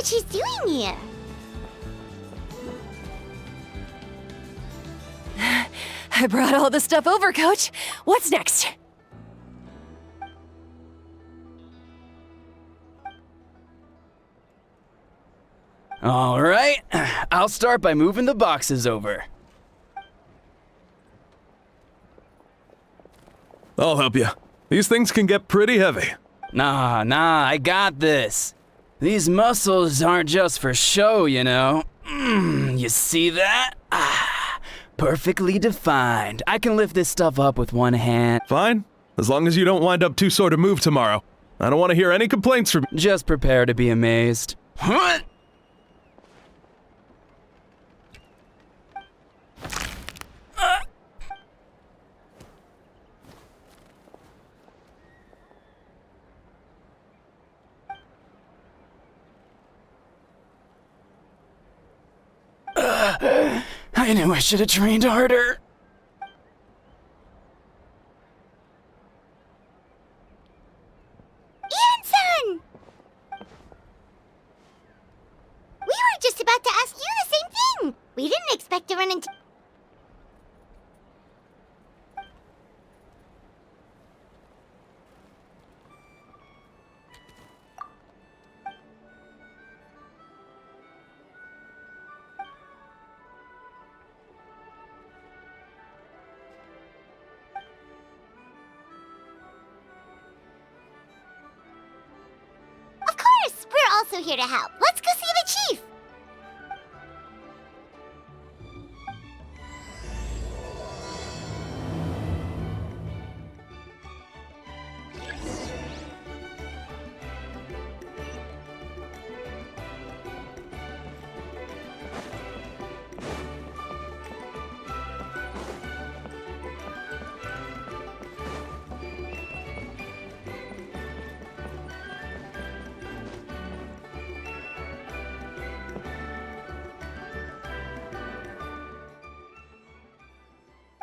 what she's doing here. I brought all the stuff over, Coach. What's next? All right, I'll start by moving the boxes over. I'll help you. These things can get pretty heavy. Nah, I got this. These muscles aren't just for show, you know. You see that? Perfectly defined. I can lift this stuff up with one hand. Fine, as long as you don't wind up too sore to move tomorrow. I don't want to hear any complaints from you. Just prepare to be amazed. What? I knew I should have trained harder. Ian-san! We were just about to ask you the same thing. We didn't expect to run into... Of course! We're also here to help. Let's go see the chief!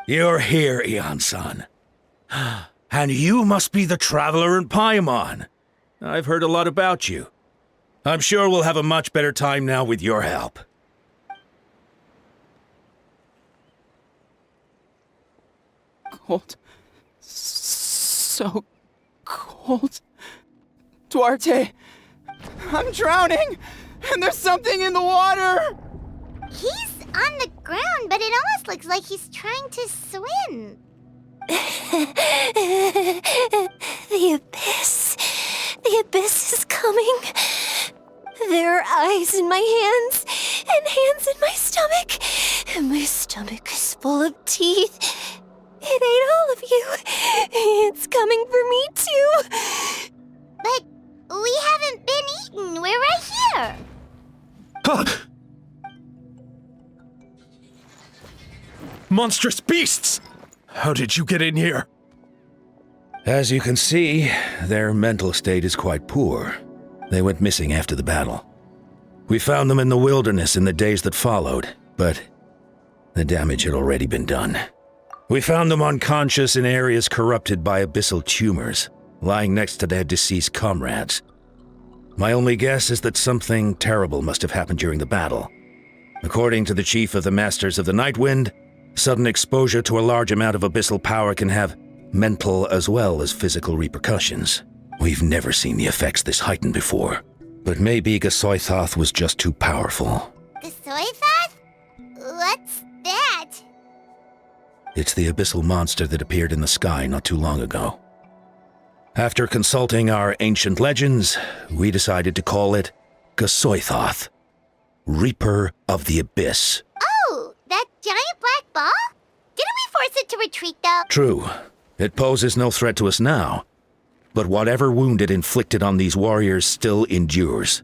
You're here, Ian-san. And you must be the traveler in Paimon. I've heard a lot about you. I'm sure we'll have a much better time now with your help. Cold. So cold. Duarte, I'm drowning, and there's something in the water. He's on the ground, but it almost looks like he's trying to swim. The abyss. The abyss is coming. There are eyes in my hands, and hands in my stomach. And my stomach is full of teeth. It ate all of you. It's coming for me, too. But we haven't been eaten. We're right here. Huh. Monstrous beasts! How did you get in here? As you can see, their mental state is quite poor. They went missing after the battle. We found them in the wilderness in the days that followed, but the damage had already been done. We found them unconscious in areas corrupted by abyssal tumors, lying next to their deceased comrades. My only guess is that something terrible must have happened during the battle. According to the chief of the Masters of the Nightwind, sudden exposure to a large amount of abyssal power can have mental as well as physical repercussions. We've never seen the effects this heightened before, but maybe Gasoithoth was just too powerful. Gasoithoth? What's that? It's the abyssal monster that appeared in the sky not too long ago. After consulting our ancient legends, we decided to call it Gasoithoth, Reaper of the Abyss. Oh, that giant black ball? Didn't we force it to retreat, though? True. It poses no threat to us now, but whatever wound it inflicted on these warriors still endures.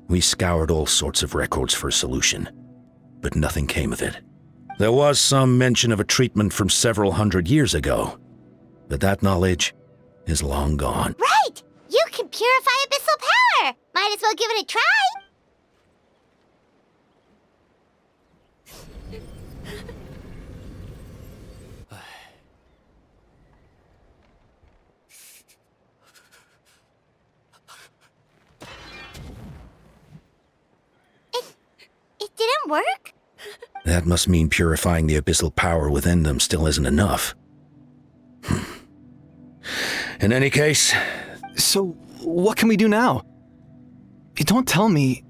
We scoured all sorts of records for a solution, but nothing came of it. There was some mention of a treatment from several hundred years ago, but that knowledge is long gone. Right! You can purify abyssal power! Might as well give it a try! didn't work? That must mean purifying the abyssal power within them still isn't enough. In any case... So, what can we do now? You don't tell me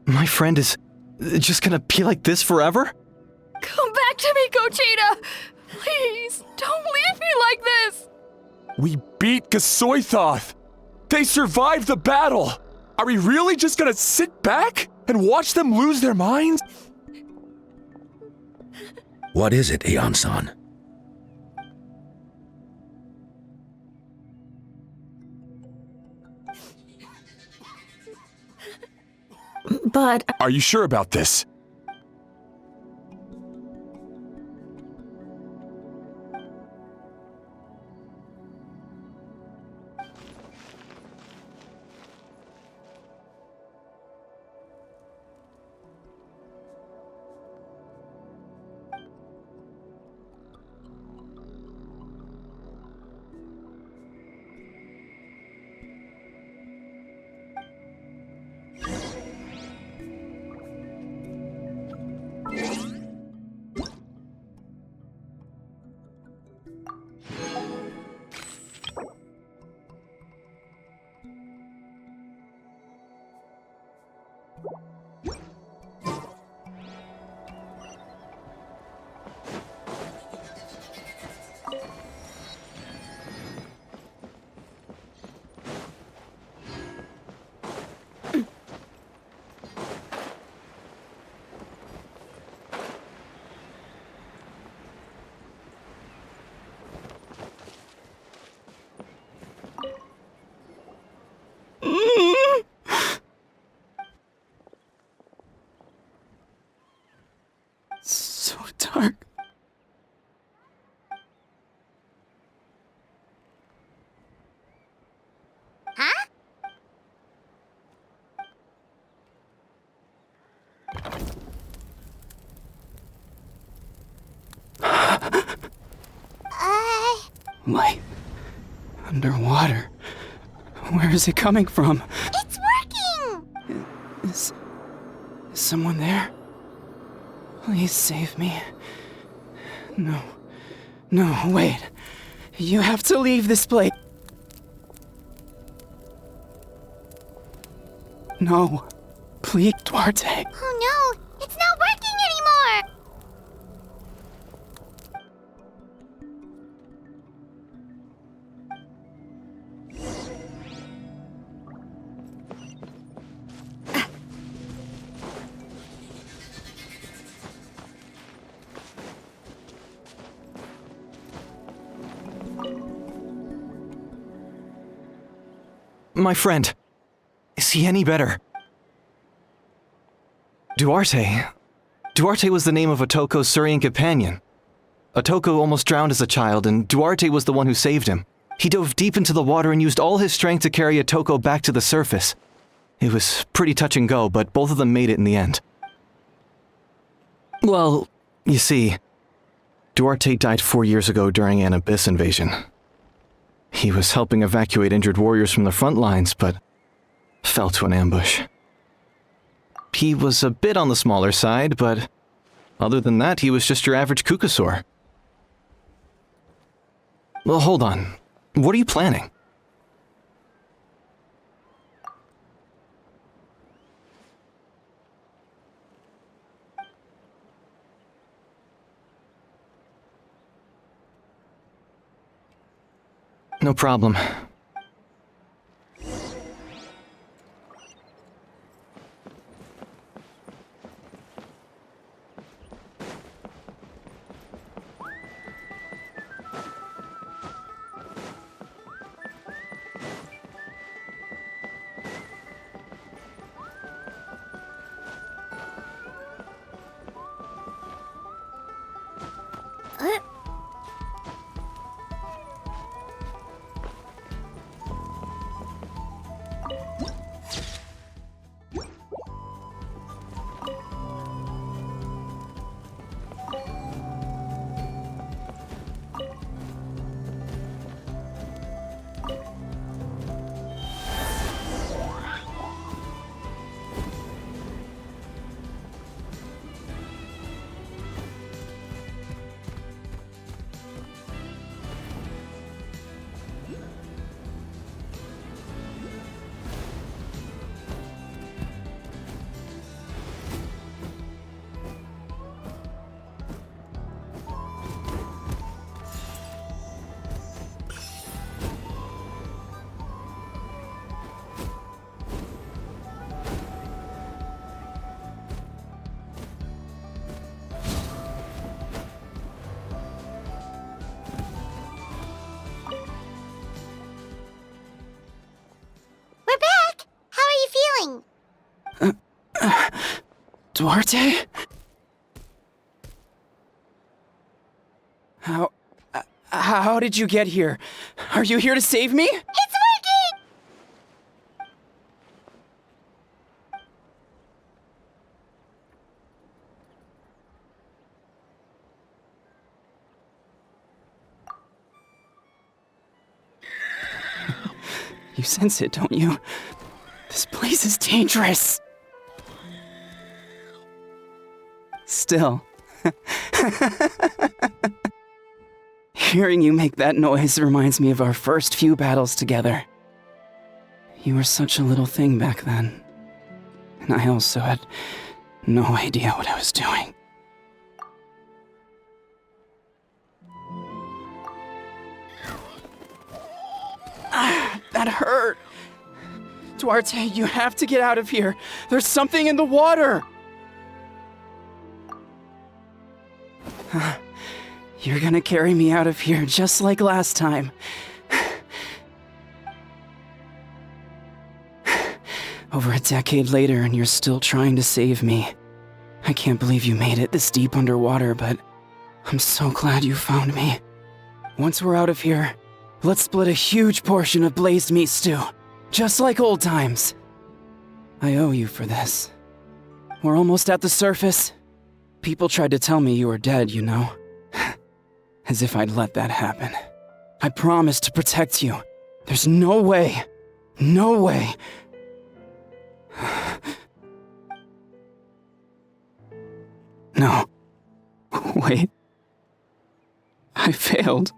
my friend is just gonna be like this forever? Come back to me, Gochita! Please, don't leave me like this! We beat Gasoithoth! They survived the battle! Are we really just gonna sit back and watch them lose their minds? What is it, Aeon-san? But Are you sure about this? So dark. Huh? Light. Underwater. Where is it coming from? It's working! Is someone there? Please save me. No. No, wait. You have to leave this place. No. Please, Duarte. Oh no, it's not working anymore! My friend, is he any better? Duarte was the name of Otoko's Surian companion. Otoko almost drowned as a child, and Duarte was the one who saved him. He dove deep into the water and used all his strength to carry Otoko back to the surface. It was pretty touch and go, but both of them made it in the end. Well, you see, Duarte died 4 years ago during an abyss invasion. He was helping evacuate injured warriors from the front lines, but fell to an ambush. He was a bit on the smaller side, but other than that, he was just your average Kukasaur. Well, hold on. What are you planning? No problem. Duarte? How did you get here? Are you here to save me? It's working! You sense it, don't you? This place is dangerous. Still. Hearing you make that noise reminds me of our first few battles together. You were such a little thing back then. And I also had no idea what I was doing. That hurt. Duarte, you have to get out of here. There's something in the water. You're gonna carry me out of here just like last time. Over a decade later, and you're still trying to save me. I can't believe you made it this deep underwater, but I'm so glad you found me. Once we're out of here, let's split a huge portion of blazed meat stew, just like old times. I owe you for this. We're almost at the surface. People tried to tell me you were dead, you know. As if I'd let that happen. I promised to protect you. There's no way. No way. No. Wait. I failed.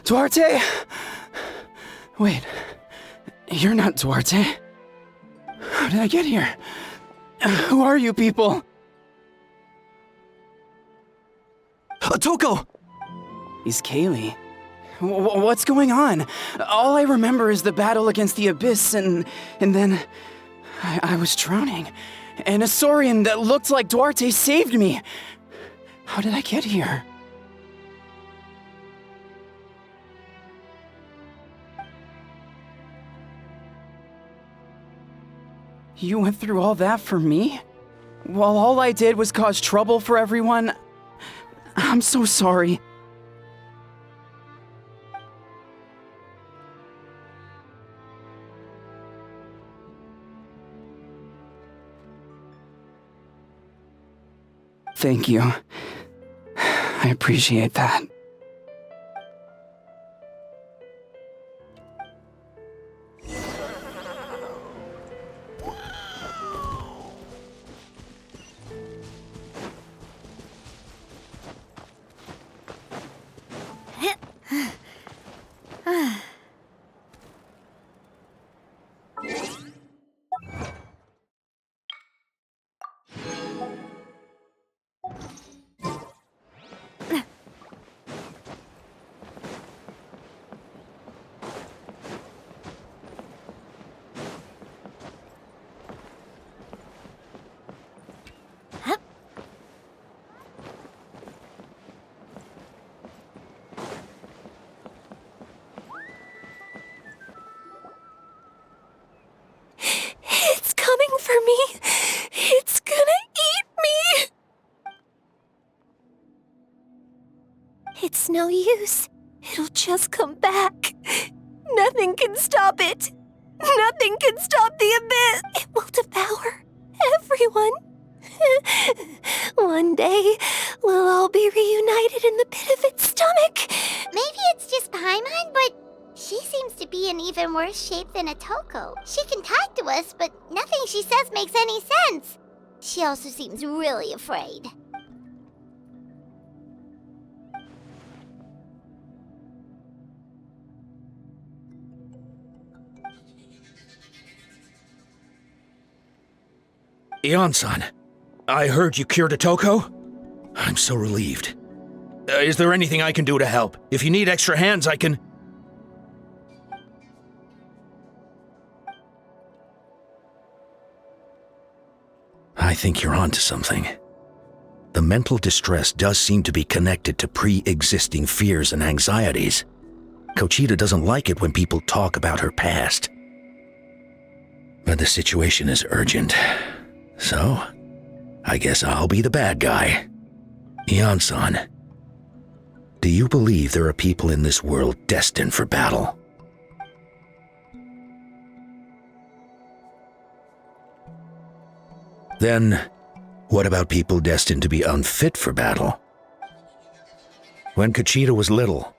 Duarte? Wait, you're not Duarte. How did I get here? Who are you people? Toko! He's Kaylee. What's going on? All I remember is the battle against the Abyss and then I was drowning. And a Saurian that looked like Duarte saved me. How did I get here? You went through all that for me? While all I did was cause trouble for everyone? I'm so sorry. Thank you. I appreciate that. It's no use. It'll just come back. Nothing can stop it. Nothing can stop the abyss. It will devour everyone. One day, we'll all be reunited in the pit of its stomach. Maybe it's just Paimon, but she seems to be in even worse shape than Atoko. She can talk to us, but nothing she says makes any sense. She also seems really afraid. Ion-san, I heard you cured Atoko? I'm so relieved. Is there anything I can do to help? If you need extra hands, I can... I think you're onto something. The mental distress does seem to be connected to pre-existing fears and anxieties. Conchita doesn't like it when people talk about her past. But the situation is urgent. So, I guess I'll be the bad guy. Ian-san, do you believe there are people in this world destined for battle? Then, what about people destined to be unfit for battle? When Conchita was little,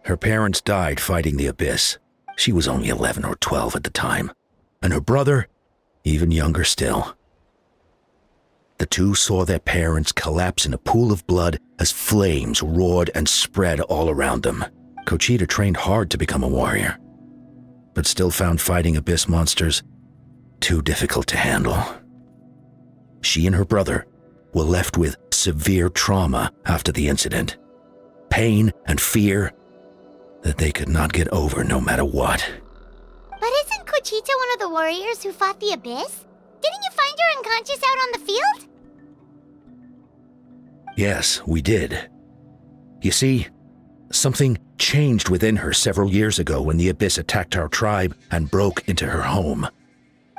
her parents died fighting the Abyss. She was only 11 or 12 at the time, and her brother, even younger still. The two saw their parents collapse in a pool of blood as flames roared and spread all around them. Conchita trained hard to become a warrior, but still found fighting Abyss monsters too difficult to handle. She and her brother were left with severe trauma after the incident. Pain and fear that they could not get over no matter what. But isn't Conchita one of the warriors who fought the Abyss? Didn't you find her unconscious out on the field? Yes, we did. You see, something changed within her several years ago when the Abyss attacked our tribe and broke into her home.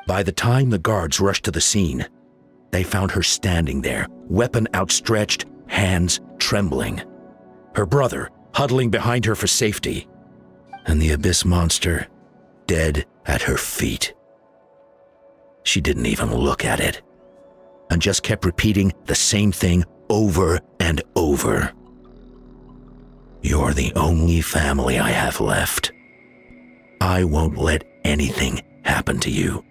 By the time the guards rushed to the scene, they found her standing there, weapon outstretched, hands trembling. Her brother huddling behind her for safety, and the Abyss monster dead at her feet. She didn't even look at it, and just kept repeating the same thing over and over. You're the only family I have left. I won't let anything happen to you.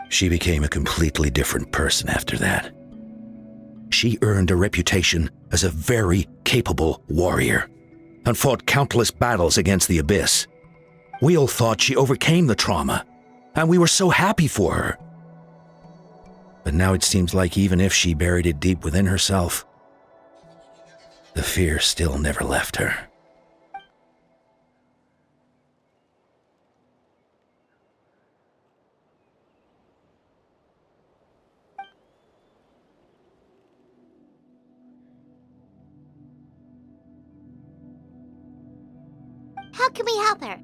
She became a completely different person after that. She earned a reputation as a very capable warrior and fought countless battles against the Abyss. We all thought she overcame the trauma, and we were so happy for her. But now it seems like even if she buried it deep within herself, the fear still never left her. How can we help her?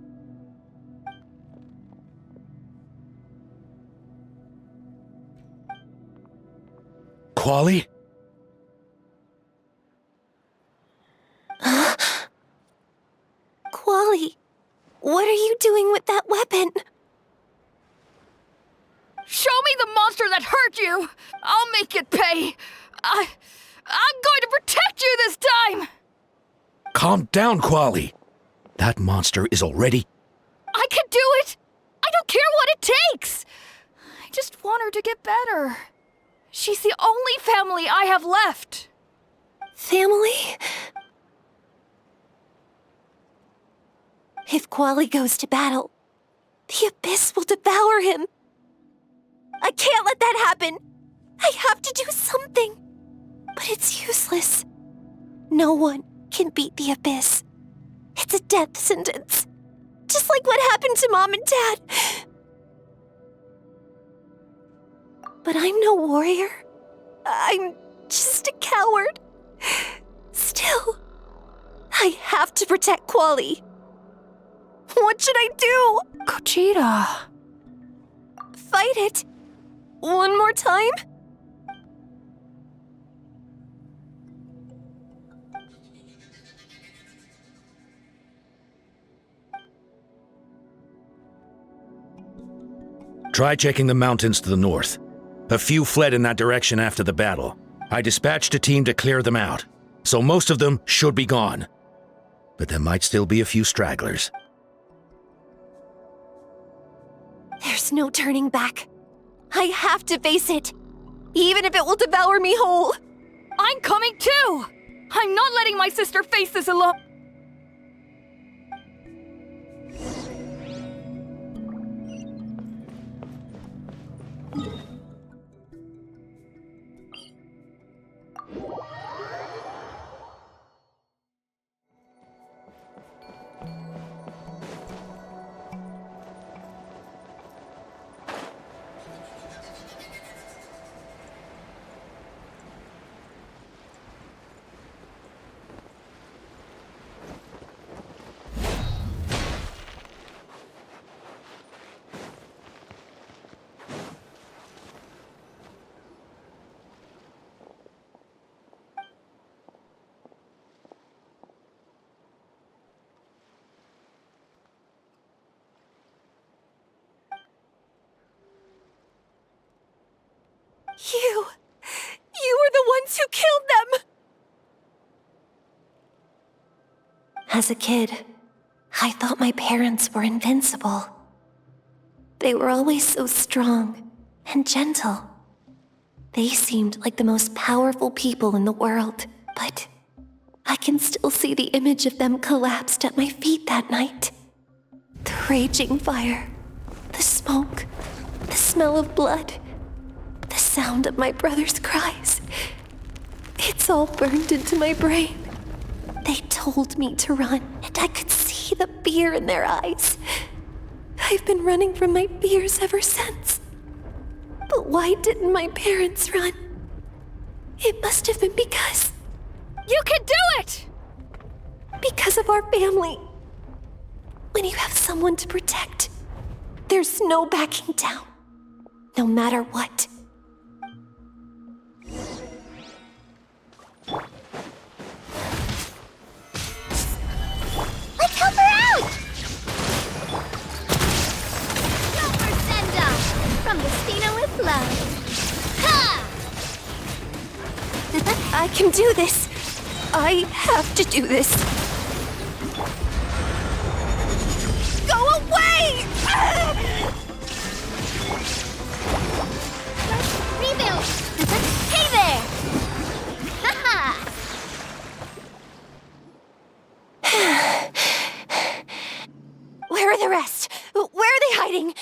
Quali? Quali, what are you doing with that weapon? Show me the monster that hurt you! I'll make it pay! I'm going to protect you this time! Calm down, Quali. That monster is already... I can do it! I don't care what it takes! I just want her to get better. She's the only family I have left. Family? If Quali goes to battle, the Abyss will devour him. I can't let that happen. I have to do something. But it's useless. No one can beat the Abyss. It's a death sentence. Just like what happened to Mom and Dad. But I'm no warrior. I'm just a coward. Still, I have to protect Quali. What should I do? Conchita. Fight it. One more time? Try checking the mountains to the north. A few fled in that direction after the battle. I dispatched a team to clear them out, so most of them should be gone. But there might still be a few stragglers. There's no turning back. I have to face it, even if it will devour me whole. I'm coming too! I'm not letting my sister face this alone. You were the ones who killed them! As a kid, I thought my parents were invincible. They were always so strong and gentle. They seemed like the most powerful people in the world, but I can still see the image of them collapsed at my feet that night. The raging fire, the smoke, the smell of blood, the sound of my brother's cries. It's all burned into my brain. They told me to run, and I could see the fear in their eyes. I've been running from my fears ever since. But why didn't my parents run? It must have been because... You can do it! Because of our family. When you have someone to protect, there's no backing down, no matter what. Let's help her out! Silver send-up from Justina with love. Ha! I can do this. I have to do this. Go away! Rebuild! Hey there! Haha! Where are the rest? Where are they hiding?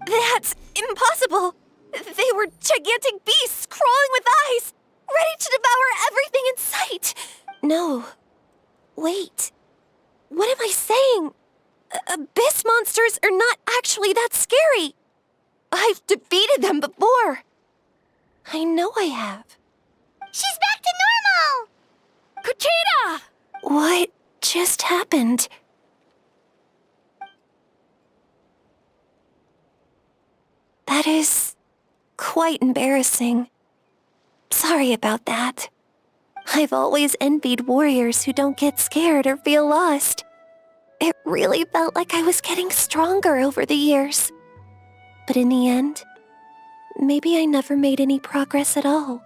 That's impossible! They were gigantic beasts crawling with eyes, ready to devour everything in sight! No. Wait. What am I saying? Abyss monsters are not actually that scary. I've defeated them before. I know I have. She's back to normal! Kuchita! What just happened? That is quite embarrassing. Sorry about that. I've always envied warriors who don't get scared or feel lost. It really felt like I was getting stronger over the years. But in the end, maybe I never made any progress at all.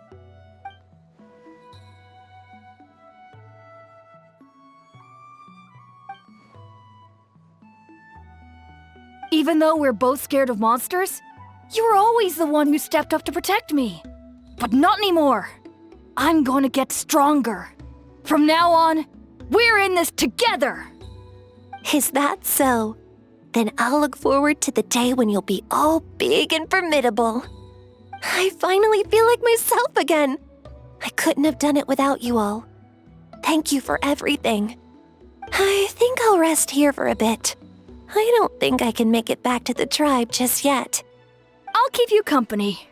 Even though we're both scared of monsters, you were always the one who stepped up to protect me. But not anymore. I'm going to get stronger. From now on, we're in this together. Is that so? Then I'll look forward to the day when you'll be all big and formidable. I finally feel like myself again. I couldn't have done it without you all. Thank you for everything. I think I'll rest here for a bit. I don't think I can make it back to the tribe just yet. I'll keep you company.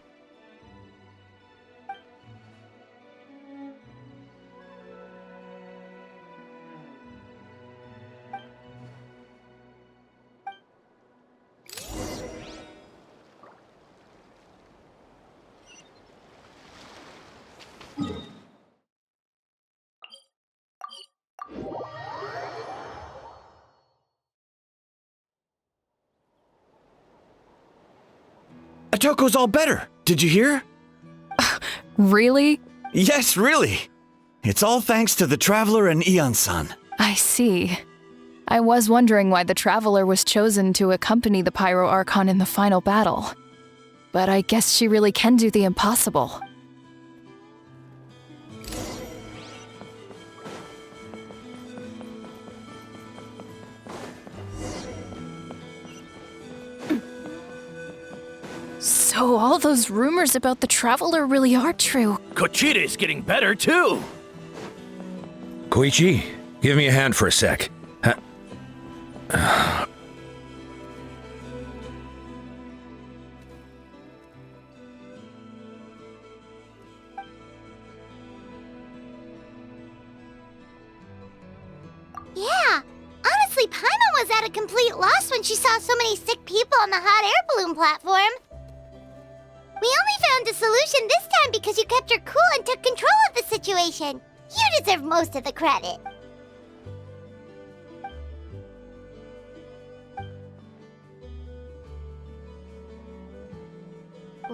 Atoko's all better. Did you hear? Really? Yes, really. It's all thanks to the Traveler and Ion-san. I see. I was wondering why the Traveler was chosen to accompany the Pyro Archon in the final battle. But I guess she really can do the impossible. So all those rumors about the Traveler really are true. Kuchita's getting better too. Koichi, give me a hand for a sec. Yeah, honestly, Paimon was at a complete loss when she saw so many sick people on the hot air balloon platform. We only found a solution this time because you kept her cool and took control of the situation. You deserve most of the credit.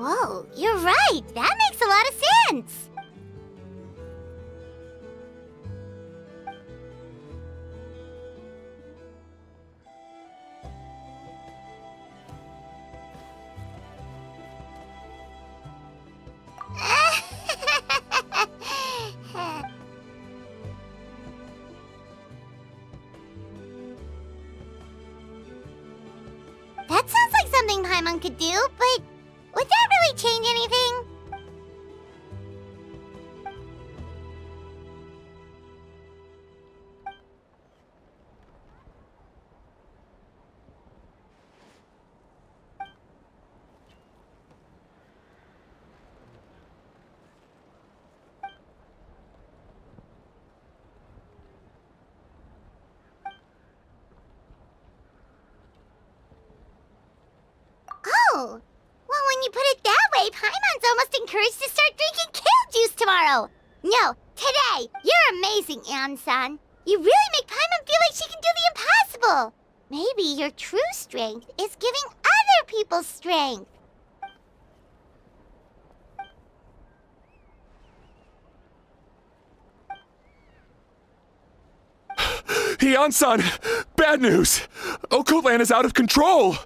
Whoa, you're right. That makes a lot of sense. That sounds like something Paimon could do, but would that really change anything? Oh, well, when you put it that way, Paimon's almost encouraged to start drinking kale juice tomorrow. No, today. You're amazing, Ansan. You really make Paimon feel like she can do the impossible. Maybe your true strength is giving other people strength. Ian-san! Bad news! Okotlan is out of control!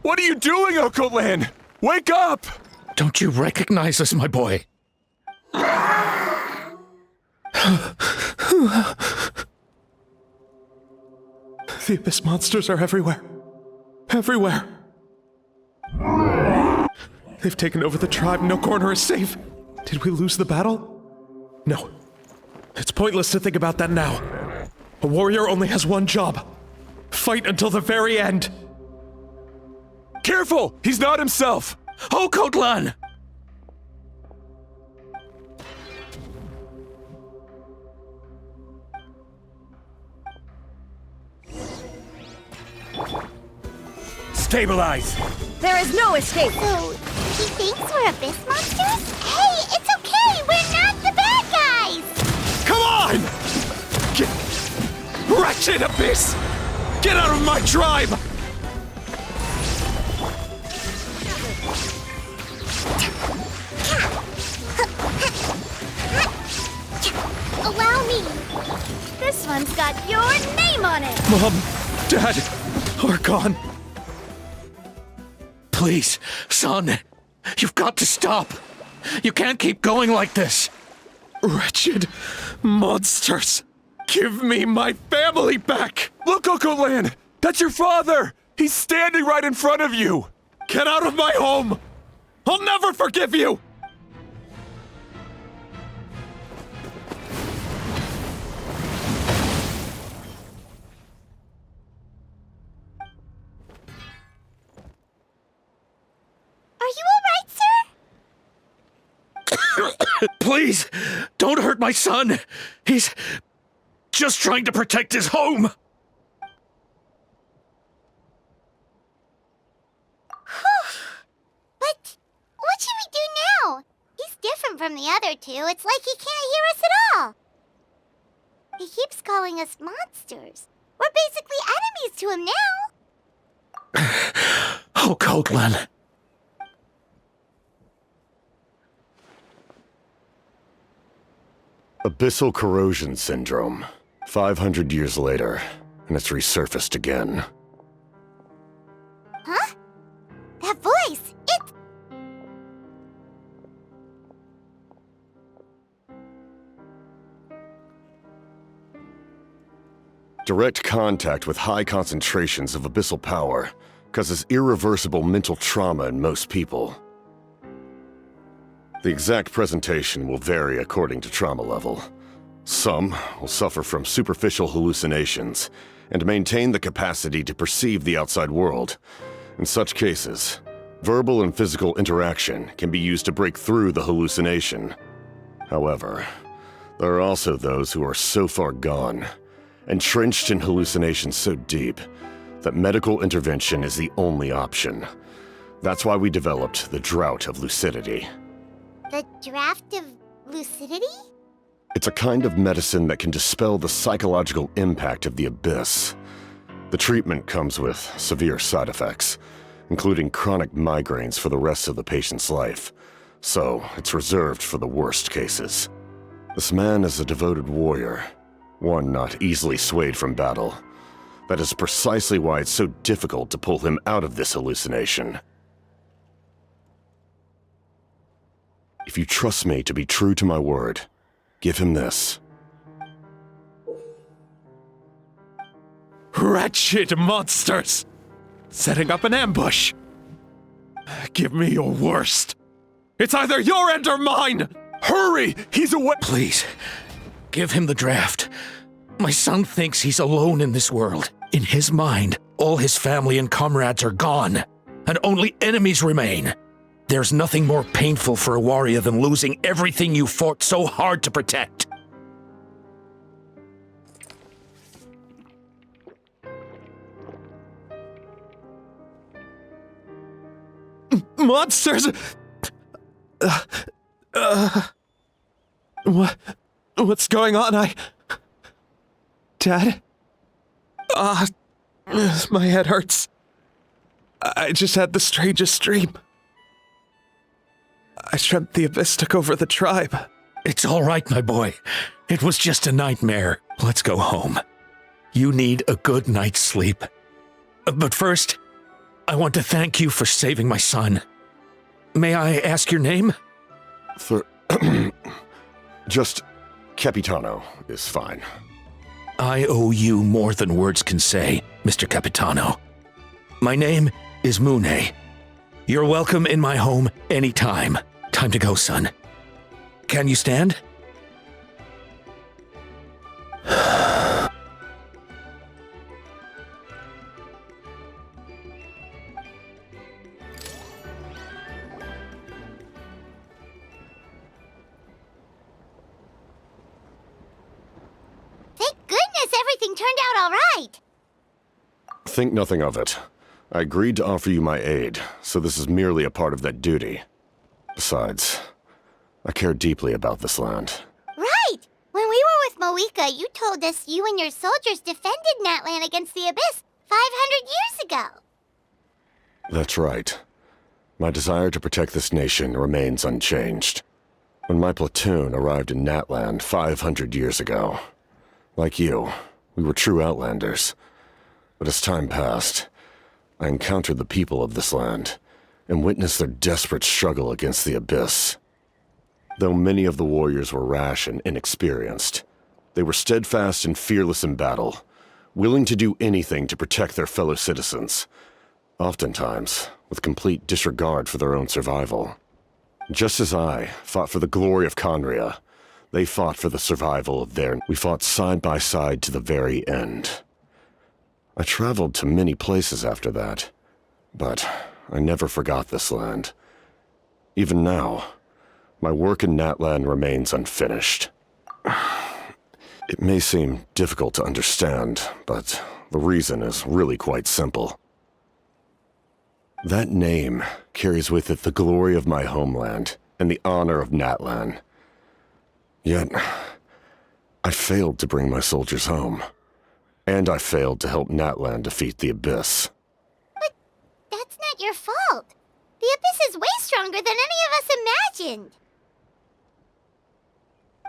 What are you doing, Okotlan? Wake up! Don't you recognize us, my boy? The Abyss monsters are everywhere. Everywhere. They've taken over the tribe. No corner is safe. Did we lose the battle? No. It's pointless to think about that now. A warrior only has one job. Fight until the very end. Careful! He's not himself! Okotlan! Stabilize! There is no escape! So, he thinks we're Abyss monsters? Hey, it's okay! We're not the bad guys! Come on! Get... Wretched Abyss! Get out of my tribe! Allow me! This one's got your name on it! Mom, Dad, Archon. Please, son, you've got to stop. You can't keep going like this. Wretched monsters! Give me my family back! Look, Okotlan! That's your father! He's standing right in front of you! Get out of my home! I'll never forgive you! Are you alright, sir? Please, don't hurt my son. He's just trying to protect his home. But what should we do now? He's different from the other two. It's like he can't hear us at all. He keeps calling us monsters. We're basically enemies to him now. Okotlan. Abyssal corrosion syndrome. 500 years later, and it's resurfaced again. Huh? That voice! It's... Direct contact with high concentrations of abyssal power causes irreversible mental trauma in most people. The exact presentation will vary according to trauma level. Some will suffer from superficial hallucinations and maintain the capacity to perceive the outside world. In such cases, Verbal and physical interaction can be used to break through the hallucination. However, there are also those who are so far gone, entrenched in hallucinations so deep, that medical intervention is the only option. That's why we developed the Drought of Lucidity. The draft of lucidity? It's a kind of medicine that can dispel the psychological impact of the abyss. The treatment comes with severe side effects, including chronic migraines for the rest of the patient's life, so it's reserved for the worst cases. This man is a devoted warrior, one not easily swayed from battle. That is precisely why it's so difficult to pull him out of this hallucination. If you trust me to be true to my word, give him this. Wretched monsters! Setting up an ambush! Give me your worst. It's either your end or mine! Hurry! He's away! Please, give him the draft. My son thinks he's alone in this world. In his mind, all his family and comrades are gone, and only enemies remain. There's nothing more painful for a warrior than losing everything you fought so hard to protect. Monsters! What's going on? Dad? My head hurts. I just had the strangest dream. I dreamt the Abyss took over the tribe. It's all right, my boy. It was just a nightmare. Let's go home. You need a good night's sleep. But first, I want to thank you for saving my son. May I ask your name? Just Capitano is fine. I owe you more than words can say, Mr. Capitano. My name is Mune. You're welcome in my home anytime. Time to go, son. Can you stand? Thank goodness everything turned out all right. Think nothing of it. I agreed to offer you my aid, so this is merely a part of that duty. Besides, I care deeply about this land. Right! When we were with Moika, you told us you and your soldiers defended Natlan against the Abyss 500 years ago. That's right. My desire to protect this nation remains unchanged. When my platoon arrived in Natlan 500 years ago, like you, we were true outlanders. But as time passed, I encountered the people of this land and witnessed their desperate struggle against the Abyss. Though many of the warriors were rash and inexperienced, they were steadfast and fearless in battle, willing to do anything to protect their fellow citizens, oftentimes with complete disregard for their own survival. Just as I fought for the glory of Conria, they fought for the survival of their... We fought side by side to the very end. I traveled to many places after that, but I never forgot this land. Even now, my work in Natlan remains unfinished. It may seem difficult to understand, but the reason is really quite simple. That name carries with it the glory of my homeland and the honor of Natlan. Yet, I failed to bring my soldiers home. And I failed to help Natlan defeat the Abyss. But that's not your fault. The Abyss is way stronger than any of us imagined.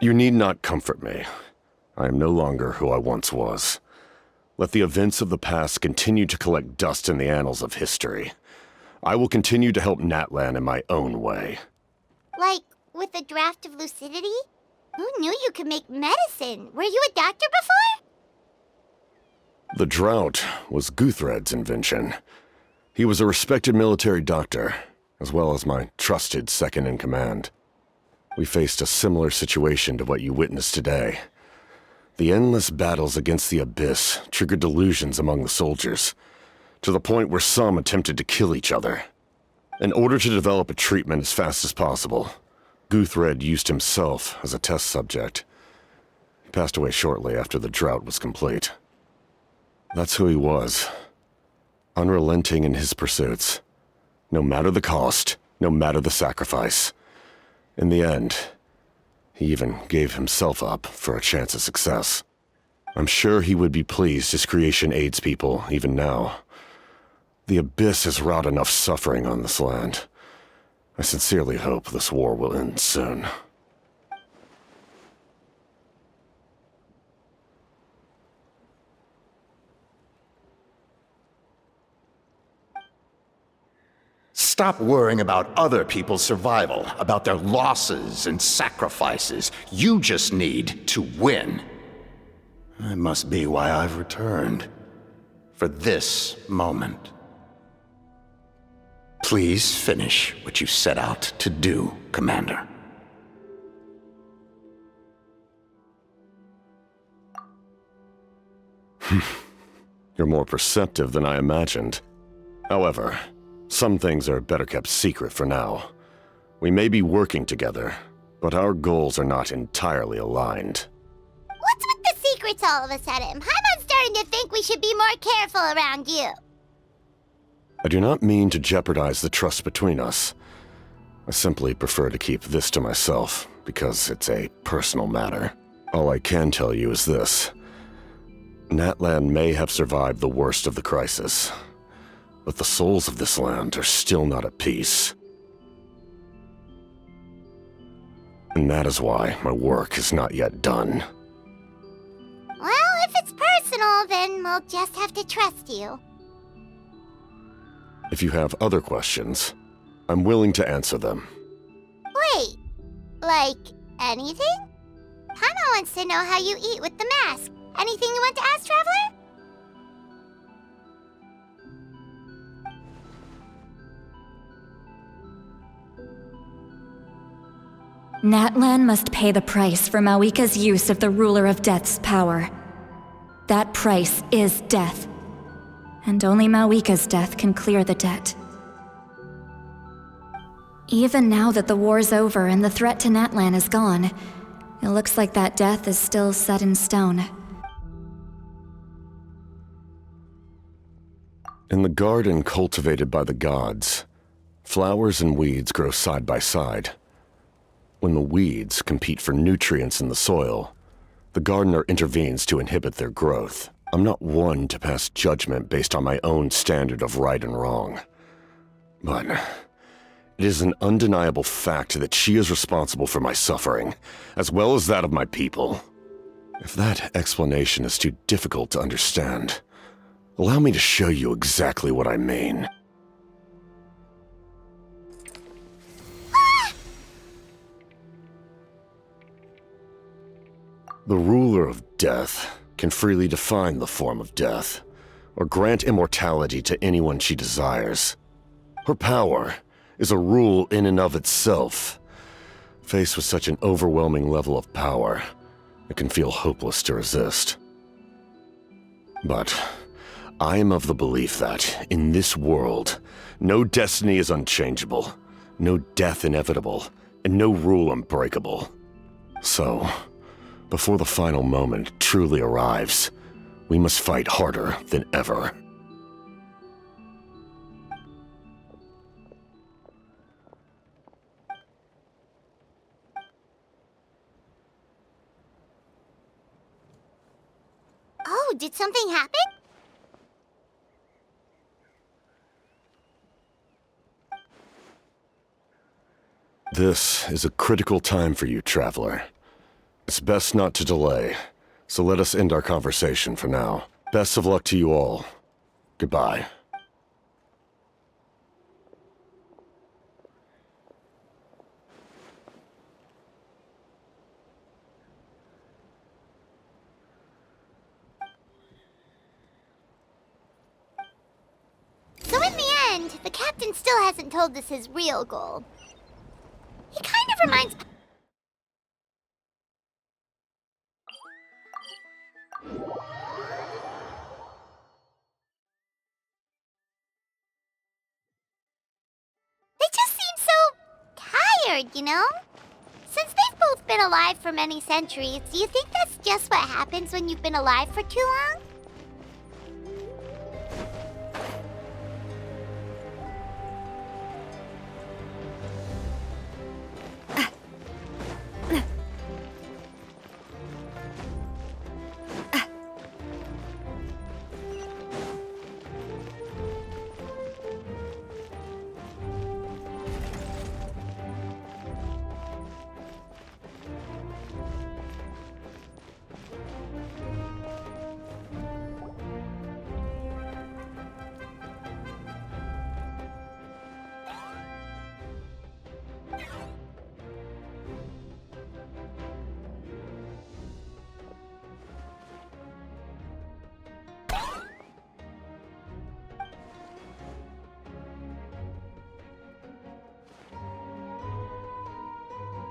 You need not comfort me. I am no longer who I once was. Let the events of the past continue to collect dust in the annals of history. I will continue to help Natlan in my own way. Like, with the draft of lucidity? Who knew you could make medicine? Were you a doctor before? The drought was Guthred's invention. He was a respected military doctor, as well as my trusted second-in-command. We faced a similar situation to what you witnessed today. The endless battles against the Abyss triggered delusions among the soldiers, to the point where some attempted to kill each other. In order to develop a treatment as fast as possible, Guthred used himself as a test subject. He passed away shortly after the drought was complete. That's who he was. Unrelenting in his pursuits. No matter the cost, no matter the sacrifice. In the end, he even gave himself up for a chance at success. I'm sure he would be pleased his creation aids people even now. The Abyss has wrought enough suffering on this land. I sincerely hope this war will end soon. Stop worrying about other people's survival, about their losses and sacrifices. You just need to win. That must be why I've returned. For this moment. Please finish what you set out to do, Commander. You're more perceptive than I imagined. However, some things are better kept secret for now. We may be working together, but our goals are not entirely aligned. What's with the secrets all of a sudden? Paimon's starting to think we should be more careful around you. I do not mean to jeopardize the trust between us. I simply prefer to keep this to myself, because it's a personal matter. All I can tell you is this. Natlan may have survived the worst of the crisis, but the souls of this land are still not at peace. And that is why my work is not yet done. Well, if it's personal, then we'll just have to trust you. If you have other questions, I'm willing to answer them. Wait, like anything? Paimon wants to know how you eat with the mask. Anything you want to ask, Traveler? Natlan must pay the price for Mawika's use of the Ruler of Death's power. That price is death. And only Mawika's death can clear the debt. Even now that the war's over and the threat to Natlan is gone, it looks like that death is still set in stone. In the garden cultivated by the gods, flowers and weeds grow side by side. When the weeds compete for nutrients in the soil, the gardener intervenes to inhibit their growth. I'm not one to pass judgment based on my own standard of right and wrong. But it is an undeniable fact that she is responsible for my suffering, as well as that of my people. If that explanation is too difficult to understand, allow me to show you exactly what I mean. The ruler of death can freely define the form of death, or grant immortality to anyone she desires. Her power is a rule in and of itself. Faced with such an overwhelming level of power, it can feel hopeless to resist. But I am of the belief that, in this world, no destiny is unchangeable, no death inevitable, and no rule unbreakable. So, before the final moment truly arrives, we must fight harder than ever. Oh, did something happen? This is a critical time for you, Traveler. It's best not to delay, so let us end our conversation for now. Best of luck to you all. Goodbye. So in the end, the captain still hasn't told us his real goal. He kind of reminds... bored, you know? Since they've both been alive for many centuries, do you think that's just what happens when you've been alive for too long?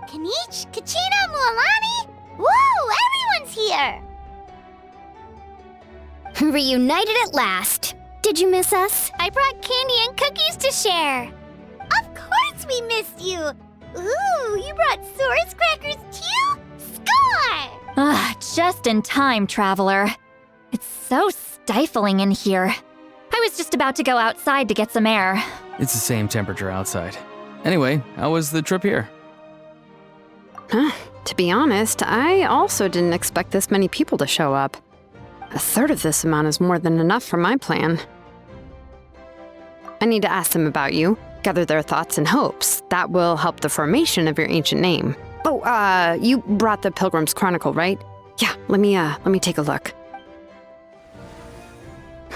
Kanich, Kachina, Mualani? Woo! Everyone's here! Reunited at last. Did you miss us? I brought candy and cookies to share. Of course we missed you. Ooh, you brought Source crackers too? Score! Just in time, Traveler. It's so stifling in here. I was just about to go outside to get some air. It's the same temperature outside. Anyway, how was the trip here? To be honest, I also didn't expect this many people to show up. A third of this amount is more than enough for my plan. I need to ask them about you, gather their thoughts and hopes. That will help the formation of your ancient name. Oh, you brought the Pilgrim's Chronicle, right? Yeah, let me take a look.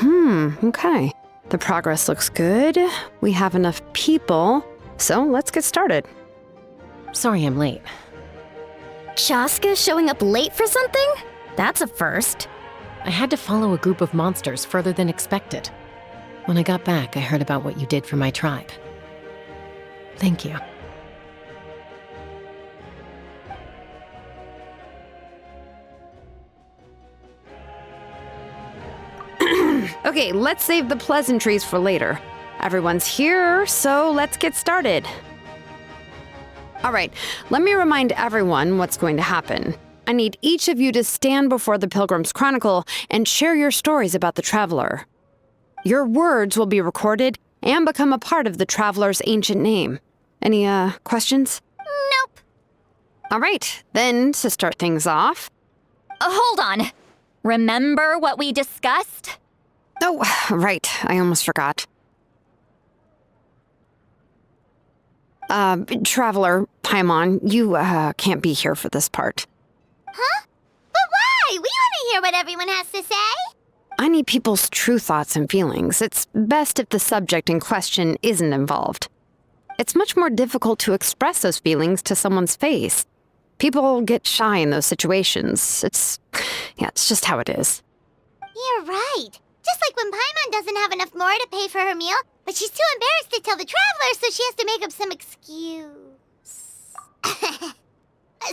Okay. The progress looks good. We have enough people, so let's get started. Sorry I'm late. Chaska showing up late for something? That's a first. I had to follow a group of monsters further than expected. When I got back, I heard about what you did for my tribe. Thank you. Okay, let's save the pleasantries for later. Everyone's here, so let's get started. All right, let me remind everyone what's going to happen. I need each of you to stand before the Pilgrim's Chronicle and share your stories about the Traveler. Your words will be recorded and become a part of the Traveler's ancient name. Any, questions? Nope. All right, then, to start things off... Hold on. Remember what we discussed? Oh, right, I almost forgot. Traveler, Paimon, you, can't be here for this part. Huh? But why? We want to hear what everyone has to say. I need people's true thoughts and feelings. It's best if the subject in question isn't involved. It's much more difficult to express those feelings to someone's face. People get shy in those situations. It's just how it is. You're right. Just like when Paimon doesn't have enough more to pay for her meal, but she's too embarrassed to tell the Traveler, so she has to make up some excuse.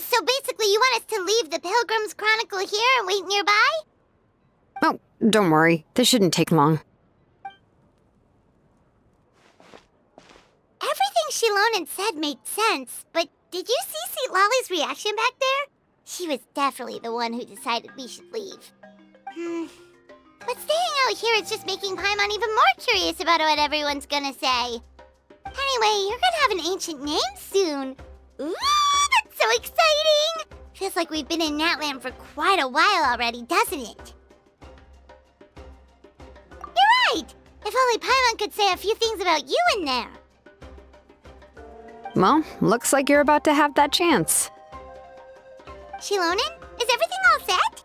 So basically, you want us to leave the Pilgrim's Chronicle here and wait nearby? Oh, don't worry. This shouldn't take long. Everything Shilonen said made sense, but did you see Seat Lolly's reaction back there? She was definitely the one who decided we should leave. But staying out here is just making Paimon even more curious about what everyone's gonna say. Anyway, you're gonna have an ancient name soon. Ooh, that's so exciting! Feels like we've been in Natlan for quite a while already, doesn't it? You're right! If only Paimon could say a few things about you in there. Well, looks like you're about to have that chance. Shilonen, is everything all set?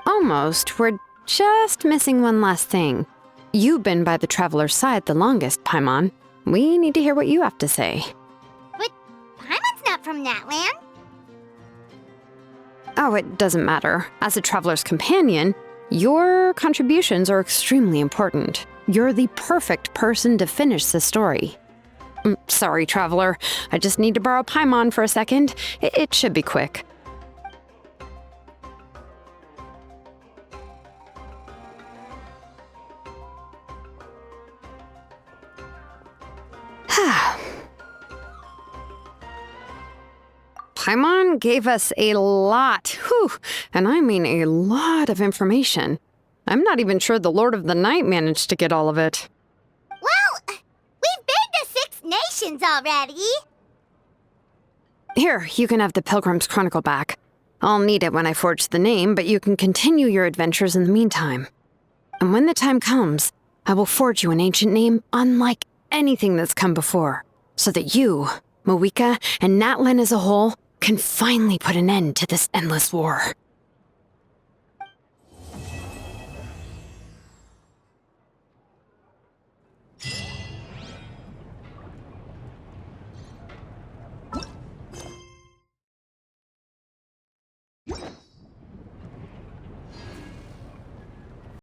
Almost. We're just missing one last thing. You've been by the Traveler's side the longest, Paimon. We need to hear what you have to say. But Paimon's not from Natlan. Oh, it doesn't matter. As a Traveler's companion, your contributions are extremely important. You're the perfect person to finish the story. Sorry, Traveler. I just need to borrow Paimon for a second. It should be quick. Paimon gave us a lot, and I mean a lot of information. I'm not even sure the Lord of the Night managed to get all of it. Well, we've been to 6 nations already. Here, you can have the Pilgrim's Chronicle back. I'll need it when I forge the name, but you can continue your adventures in the meantime. And when the time comes, I will forge you an ancient name unlike anything that's come before, so that you, Moika, and Natlan as a whole can finally put an end to this endless war.